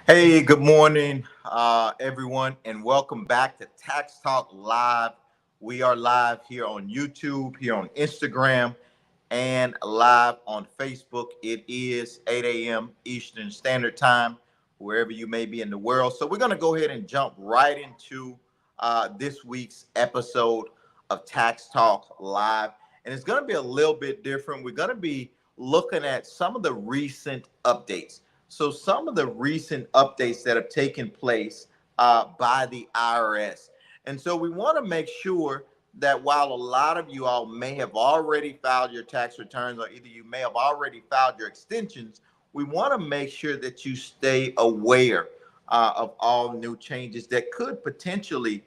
Hey, good morning, everyone, and welcome back to Tax Talk Live. We are live here on YouTube, here on Instagram, and live on Facebook. It is 8 a.m. Eastern Standard Time, wherever you may be in the world. So, we're going to go ahead and jump right into this week's episode of Tax Talk Live. And it's going to be a little bit different. We're going to be looking at some of the recent updates. So, some of the recent updates that have taken place by the IRS. And so, we want to make sure that while a lot of you all may have already filed your tax returns, or either you may have already filed your extensions, we want to make sure that you stay aware of all new changes that could potentially,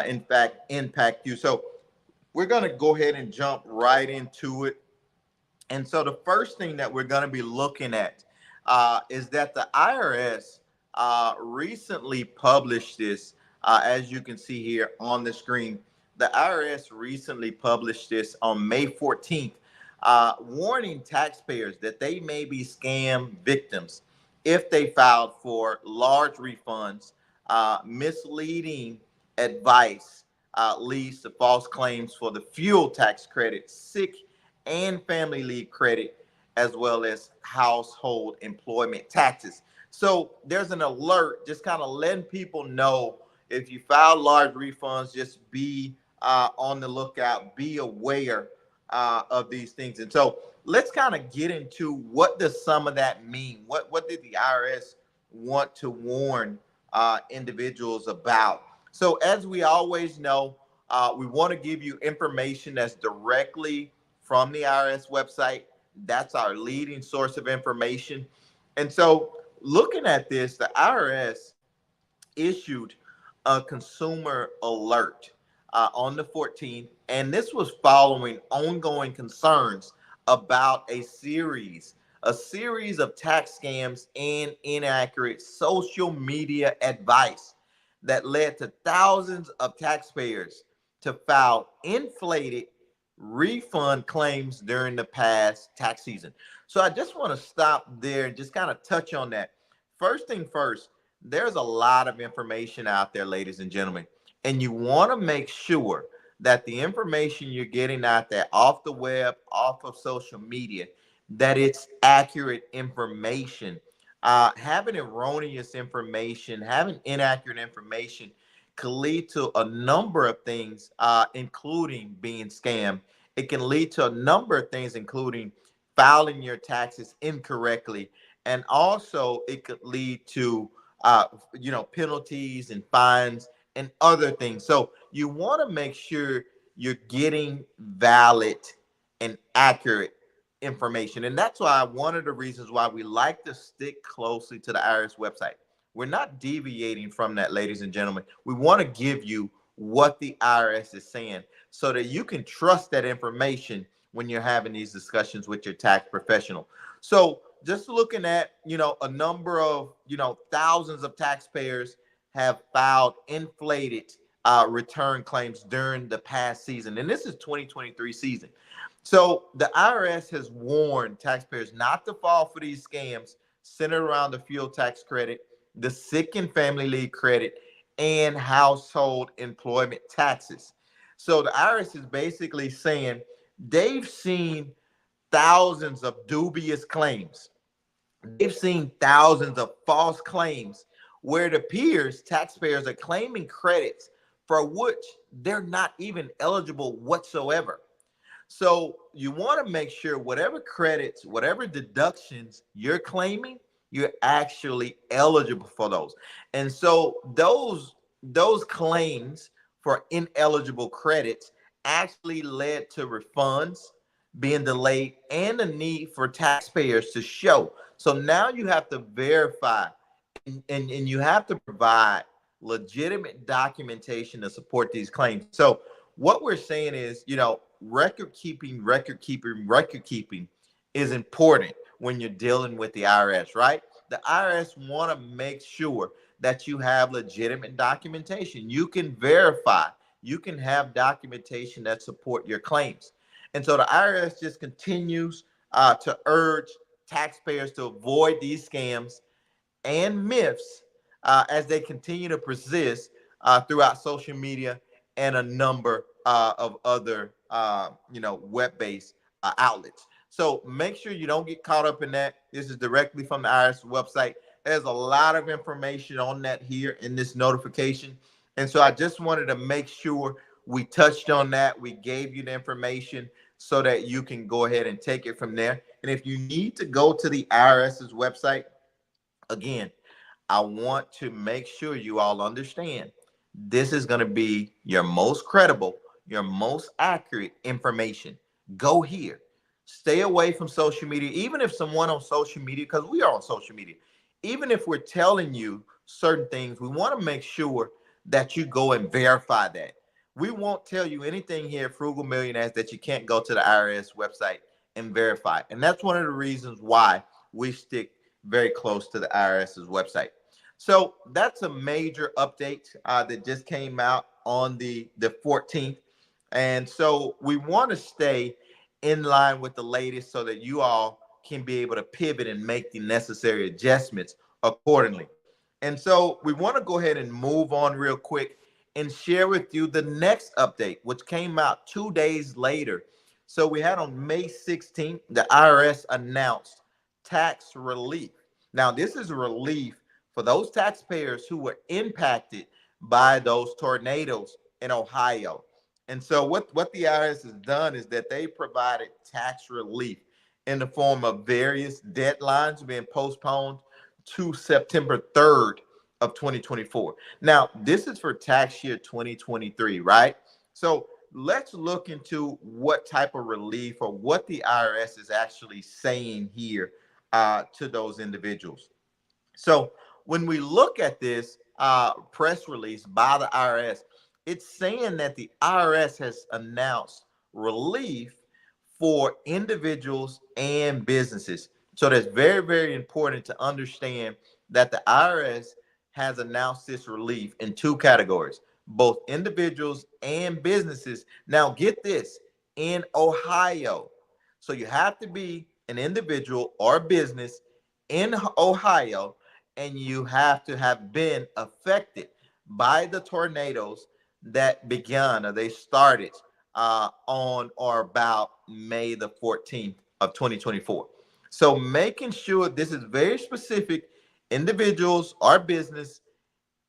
in fact, impact you. So, we're going to go ahead and jump right into it. And so the first thing that we're going to be looking at is that the IRS recently published this, as you can see here on the screen. The IRS recently published this on May 14th, warning taxpayers that they may be scam victims if they filed for large refunds. Misleading advice leads to false claims for the fuel tax credit, sick and family leave credit, as well as household employment taxes. So there's an alert just kind of letting people know if you file large refunds, just be on the lookout, be aware of these things. And so let's kind of get into what does some of that mean? What did the IRS want to warn individuals about? So as we always know, we want to give you information that's directly from the IRS website. That's our leading source of information. And so, looking at this, the IRS issued a consumer alert on the 14th, and this was following ongoing concerns about a series of tax scams and inaccurate social media advice that led to thousands of taxpayers to file inflated refund claims during the past tax season. So I just want to stop there and just kind of touch on that. First thing first, there's a lot of information out there, ladies and gentlemen, and you want to make sure that the information you're getting out there off the web, off of social media, that it's accurate information. Having erroneous information, having inaccurate information could lead to a number of things, including being scammed. It can lead to a number of things, including filing your taxes incorrectly, and also it could lead to penalties and fines and other things. So you want to make sure you're getting valid and accurate information. And that's why one of the reasons why we like to stick closely to the IRS website. We're not deviating from that, ladies and gentlemen. We want to give you what the IRS is saying so that you can trust that information when you're having these discussions with your tax professional. So just looking at, a number of, thousands of taxpayers have filed inflated return claims during the past season. And this is 2023 season. So the IRS has warned taxpayers not to fall for these scams centered around the fuel tax credit, the sick and family leave credit, and household employment taxes. So the IRS is basically saying they've seen thousands of dubious claims. They've seen thousands of false claims where it appears taxpayers are claiming credits for which they're not even eligible whatsoever. So you want to make sure whatever credits, whatever deductions you're claiming, you're actually eligible for those. And so those claims for ineligible credits actually led to refunds being delayed and the need for taxpayers to show. So now you have to verify and you have to provide legitimate documentation to support these claims. So what we're saying is, record keeping is important when you're dealing with the IRS, right? The IRS want to make sure that you have legitimate documentation. You can verify, you can have documentation that support your claims. And so the IRS just continues to urge taxpayers to avoid these scams and myths as they continue to persist throughout social media and a number of other, web-based outlets. So make sure you don't get caught up in that. This is directly from the IRS website. There's a lot of information on that here in this notification. And so I just wanted to make sure we touched on that. We gave you the information so that you can go ahead and take it from there. And if you need to go to the IRS's website, again, I want to make sure you all understand this is going to be your most credible, your most accurate information. Go here. Stay away from social media, even if someone on social media, because we are on social media, even if we're telling you certain things, we want to make sure that you go and verify that. We won't tell you anything here at Frugal Millionaires that you can't go to the IRS website and verify. And that's one of the reasons why we stick very close to the IRS's website. So that's a major update that just came out on the 14th. And so we want to stay in line with the latest so that you all can be able to pivot and make the necessary adjustments accordingly. And so we want to go ahead and move on real quick and share with you the next update, which came out 2 days later. So we had on May 16th, the IRS announced tax relief. Now, this is relief for those taxpayers who were impacted by those tornadoes in Ohio. And so what the IRS has done is that they provided tax relief in the form of various deadlines being postponed to September 3rd of 2024. Now, this is for tax year 2023, right? So let's look into what type of relief or what the IRS is actually saying here to those individuals. So when we look at this press release by the IRS, it's saying that the IRS has announced relief for individuals and businesses. So that's very, very important to understand that the IRS has announced this relief in two categories, both individuals and businesses. Now, get this, in Ohio. So you have to be an individual or business in Ohio, and you have to have been affected by the tornadoes that began or they started on or about May the 14th of 2024. So making sure this is very specific, individuals or business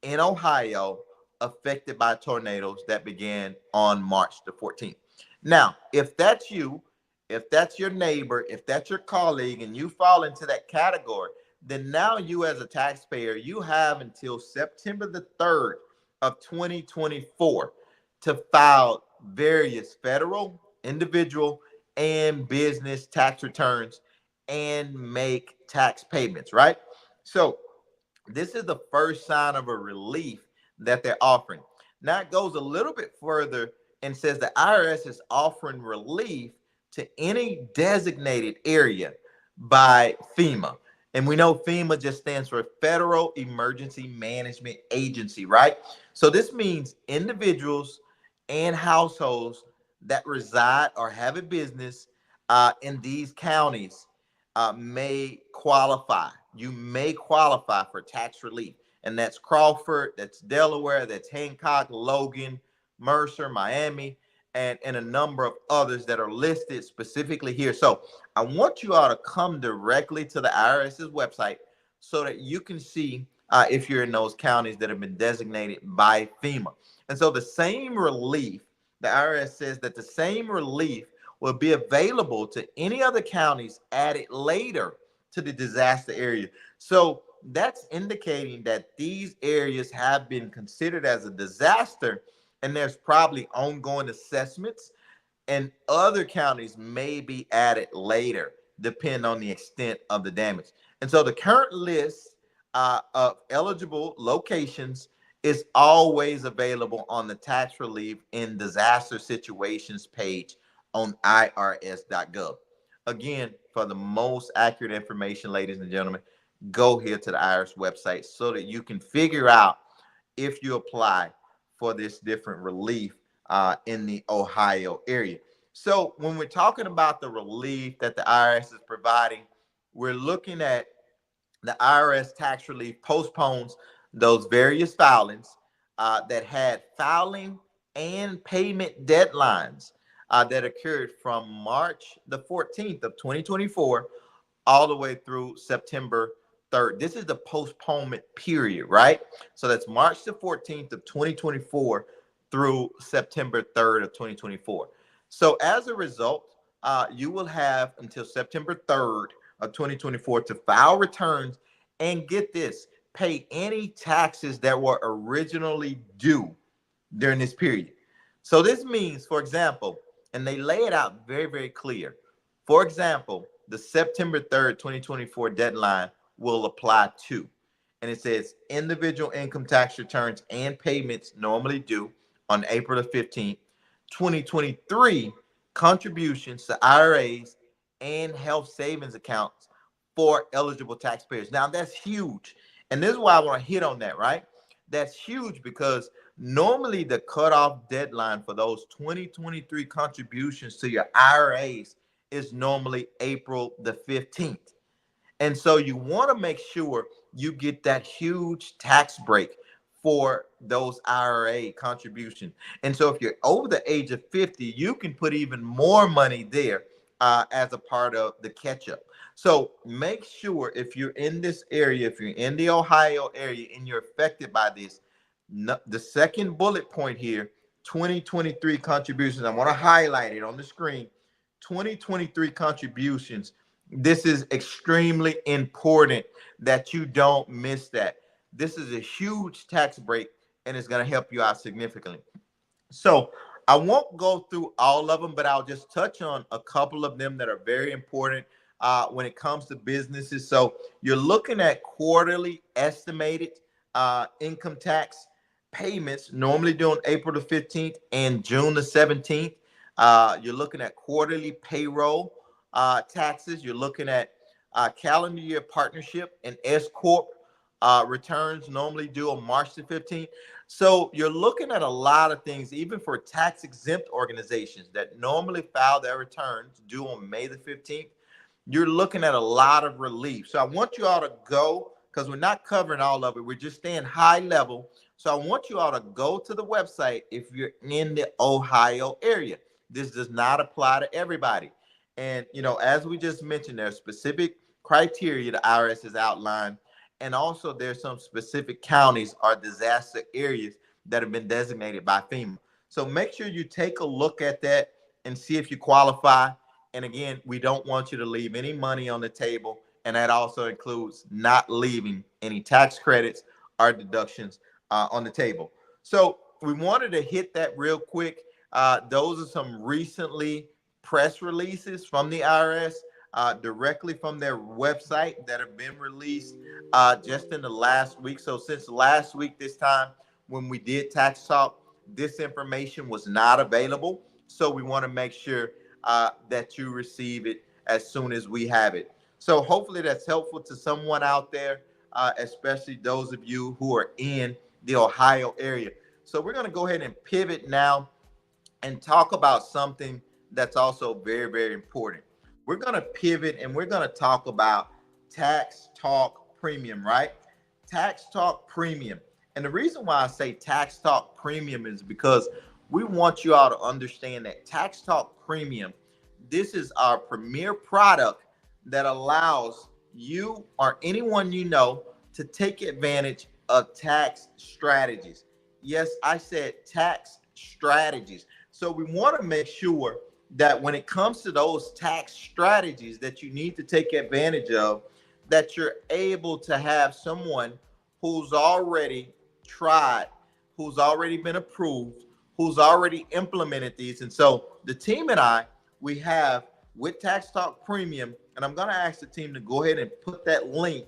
in Ohio affected by tornadoes that began on March the 14th. Now, if that's you, if that's your neighbor, if that's your colleague, and you fall into that category, then now you as a taxpayer, you have until September the 3rd of 2024 to file various federal, individual, and business tax returns and make tax payments, right? So this is the first sign of a relief that they're offering. Now it goes a little bit further and says the IRS is offering relief to any designated area by FEMA. And we know FEMA just stands for Federal Emergency Management Agency, right? So this means individuals and households that reside or have a business in these counties may qualify. You may qualify for tax relief. And that's Crawford, that's Delaware, that's Hancock, Logan, Mercer, Miami, and a number of others that are listed specifically here. So I want you all to come directly to the IRS's website so that you can see if you're in those counties that have been designated by FEMA. And so the same relief, the IRS says that the same relief will be available to any other counties added later to the disaster area. So that's indicating that these areas have been considered as a disaster, and there's probably ongoing assessments, and other counties may be added later, depending on the extent of the damage. And so the current list of eligible locations is always available on the tax relief in disaster situations page on irs.gov. Again, for the most accurate information, ladies and gentlemen, go here to the IRS website so that you can figure out if you apply for this different relief in the Ohio area. So when we're talking about the relief that the IRS is providing, we're looking at the IRS tax relief postpones those various filings that had filing and payment deadlines that occurred from March the 14th of 2024 all the way through September 3rd. This is the postponement period, right? So that's March the 14th of 2024 through September 3rd of 2024. So as a result, you will have until September 3rd of 2024 to file returns and get this, pay any taxes that were originally due during this period. So this means, for example, and they lay it out very, very clear. For example, the September 3rd, 2024 deadline will apply to, and it says individual income tax returns and payments normally due on April the 15th, 2023, contributions to IRAs and health savings accounts for eligible taxpayers. Now that's huge. And this is why I want to hit on that, right? That's huge because normally the cutoff deadline for those 2023 contributions to your IRAs is normally April the 15th. And so you want to make sure you get that huge tax break for those IRA contributions. And so if you're over the age of 50, you can put even more money there as a part of the catch up. So make sure if you're in this area, if you're in the Ohio area and you're affected by this, the second bullet point here, 2023 contributions, I want to highlight it on the screen. 2023 contributions. This is extremely important that you don't miss that. This is a huge tax break and it's going to help you out significantly. So I won't go through all of them, but I'll just touch on a couple of them that are very important when it comes to businesses. So you're looking at quarterly estimated income tax payments normally due on April the 15th and June the 17th. You're looking at quarterly payroll taxes. You're looking at calendar year partnership and S Corp returns normally due on March the 15th. So you're looking at a lot of things, even for tax exempt organizations that normally file their returns due on May the 15th. You're looking at a lot of relief. So I want you all to go, because we're not covering all of it. We're just staying high level. So I want you all to go to the website if you're in the Ohio area. This does not apply to everybody. And, you know, as we just mentioned, there are specific criteria the IRS has outlined. And also there's some specific counties or disaster areas that have been designated by FEMA. So make sure you take a look at that and see if you qualify. And again, we don't want you to leave any money on the table. And that also includes not leaving any tax credits or deductions on the table. So we wanted to hit that real quick. Those are some recently press releases from the IRS directly from their website that have been released just in the last week. So since last week, this time when we did Tax Talk, this information was not available. So we want to make sure that you receive it as soon as we have it. So hopefully that's helpful to someone out there, especially those of you who are in the Ohio area. So we're going to go ahead and pivot now and talk about something that's also very, very important. We're going to pivot and we're going to talk about Tax Talk Premium, right? Tax Talk Premium. And the reason why I say Tax Talk Premium is because we want you all to understand that Tax Talk Premium, this is our premier product that allows you or anyone you know to take advantage of tax strategies. Yes, I said tax strategies. So we want to make sure that when it comes to those tax strategies that you need to take advantage of, that you're able to have someone who's already tried, who's already been approved, who's already implemented these. And so the team and I, we have with Tax Talk Premium, and I'm going to ask the team to go ahead and put that link,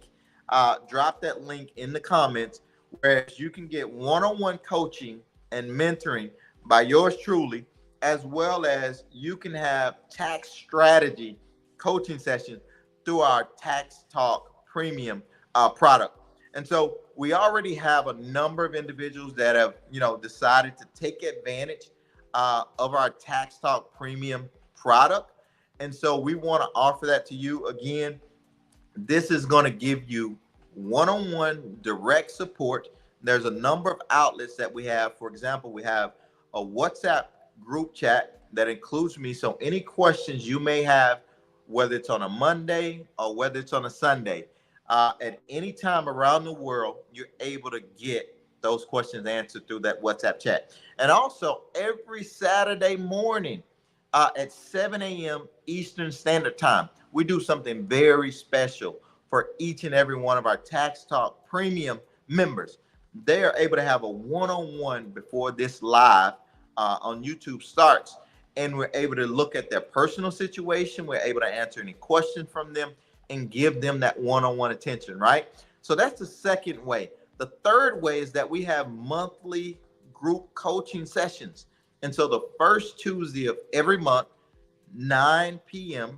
drop that link in the comments, whereas you can get one-on-one coaching and mentoring by yours truly, as well as you can have tax strategy coaching sessions through our Tax Talk Premium product. And so we already have a number of individuals that have, decided to take advantage of our Tax Talk Premium product. And so we want to offer that to you again. This is going to give you one-on-one direct support. There's a number of outlets that we have. For example, we have a WhatsApp group chat that includes me. So any questions you may have, whether it's on a Monday or whether it's on a Sunday, at any time around the world, you're able to get those questions answered through that WhatsApp chat. And also every Saturday morning at 7 a.m. Eastern Standard Time, we do something very special for each and every one of our Tax Talk Premium members. They are able to have a one-on-one before this live on YouTube starts. And we're able to look at their personal situation. We're able to answer any questions from them and give them that one-on-one attention, right? So that's the second way. The third way is that we have monthly group coaching sessions. And so the first Tuesday of every month, 9 p.m.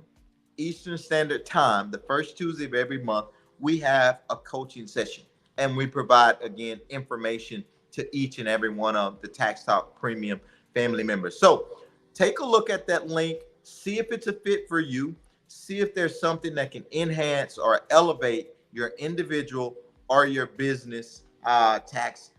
Eastern Standard Time, the first Tuesday of every month, we have a coaching session. And we provide, again, information to each and every one of the Tax Talk Premium family members. So take a look at that link, see if it's a fit for you, see if there's something that can enhance or elevate your individual or your business tax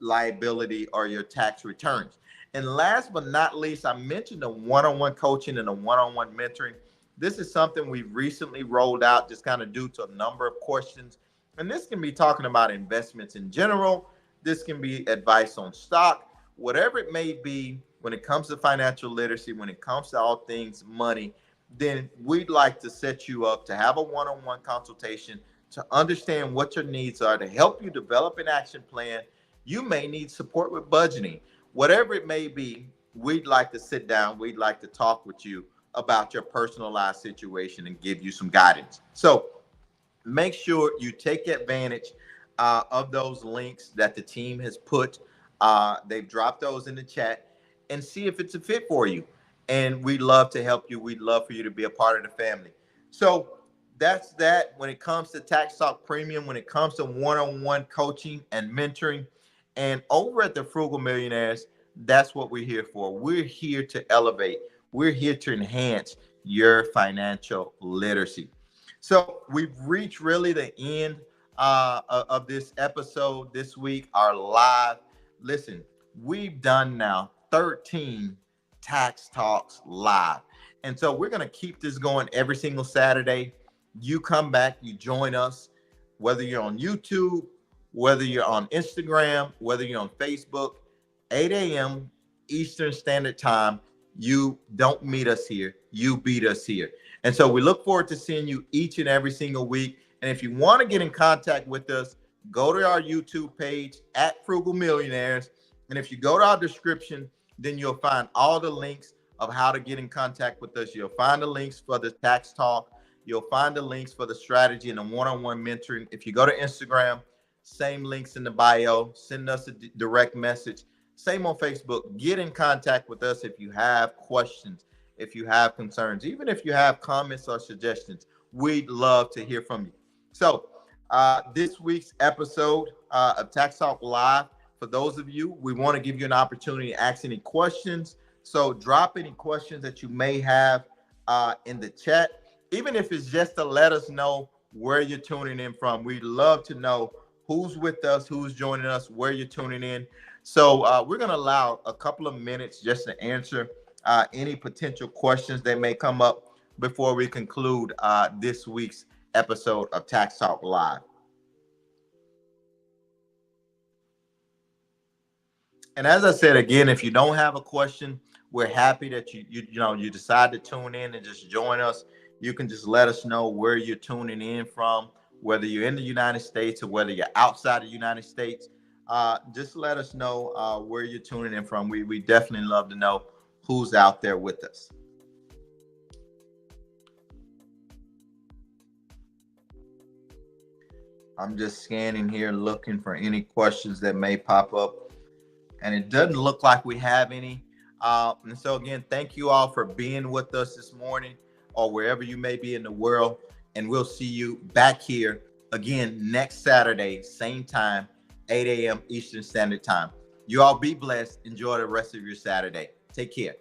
liability or your tax returns. And last but not least, I mentioned the one-on-one coaching and the one-on-one mentoring. This is something we've recently rolled out just kind of due to a number of questions. And this can be talking about investments in general. This can be advice on stock, whatever it may be. When it comes to financial literacy, when it comes to all things money, then we'd like to set you up to have a one-on-one consultation to understand what your needs are, to help you develop an action plan. You may need support with budgeting. Whatever it may be, we'd like to sit down. We'd like to talk with you about your personalized situation and give you some guidance. So make sure you take advantage of those links that the team has put. They've dropped those in the chat and see if it's a fit for you. And we'd love to help you. We'd love for you to be a part of the family. So that's that when it comes to Tax Talk Premium, when it comes to one-on-one coaching and mentoring. And over at the Frugal Millionaires, that's what we're here for. We're here to elevate. We're here to enhance your financial literacy. So we've reached really the end of this episode this week, our live. Listen, we've done now 13 Tax Talks live. And so we're going to keep this going every single Saturday. You come back, you join us, whether you're on YouTube, whether you're on Instagram, whether you're on Facebook, 8 a.m. Eastern Standard Time. You don't meet us here, you beat us here. And so we look forward to seeing you each and every single week. And if you want to get in contact with us, go to our YouTube page at Frugal Millionaires. And if you go to our description, then you'll find all the links of how to get in contact with us. You'll find the links for the tax talk. You'll find the links for the strategy and the one-on-one mentoring. If you go to Instagram, same links in the bio. Send us a direct message. Same on Facebook. Get in contact with us if you have questions, if you have concerns, even if you have comments or suggestions. We'd love to hear from you. So this week's episode of Tax Talk Live, for those of you, we want to give you an opportunity to ask any questions. So drop any questions that you may have in the chat, even if it's just to let us know where you're tuning in from. We'd love to know who's with us, who's joining us, where you're tuning in. So we're going to allow a couple of minutes just to answer any potential questions that may come up before we conclude this week's episode of Tax Talk Live. And as I said, again, if you don't have a question, we're happy that you decide to tune in and just join us. You can just let us know where you're tuning in from, whether you're in the United States or whether you're outside the United States. Just let us know where you're tuning in from. We definitely love to know who's out there with us. I'm just scanning here, looking for any questions that may pop up. And it doesn't look like we have any. And so again, thank you all for being with us this morning or wherever you may be in the world. And we'll see you back here again next Saturday, same time, 8 a.m. Eastern Standard Time. You all be blessed. Enjoy the rest of your Saturday. Take care.